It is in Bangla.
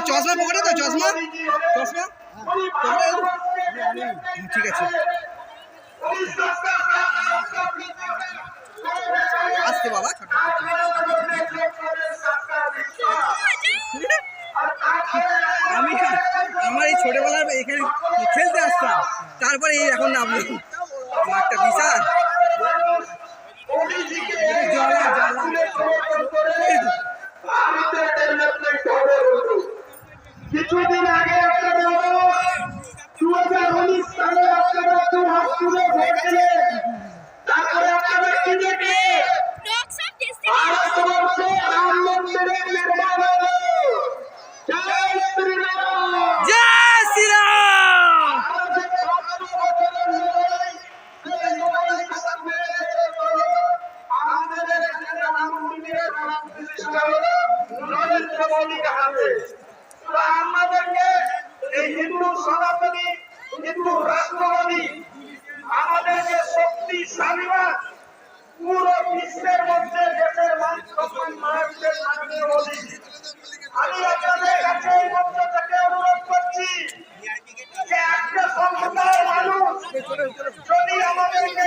চশমা পকেটে তো চশমা চশমা ঠিক আছে আসতে বাবা আমি আমার এই ছোটবেলার এখানে খেলতে আসতাম তারপরে এই এখন নামলাম একটা বিশাল কিছুদিন আগে আপনারা 2019 সালে আপনারা দুহাত তুলে ভোট দিলেন তারপরে আপনারা কি দেখে ভারতবর্ষে রাম মন্দিরের নির্মাণ হলো জয় শ্রীরাম জয় শ্রীরাম নরেন্দ্র মোদীর হাতে আমাদেরকে এই হিন্দু সনাতনী হিন্দু রাষ্ট্রবাদী আমাদেরকে শক্তিশালীবাদ পুরো বিশ্বের মধ্যে দেশের মানুষের আমি আপনাদের কাছে এই মঞ্চ থেকে অনুরোধ করছি যে একটা সম্প্রদায়ের মানুষ যদি আমাদেরকে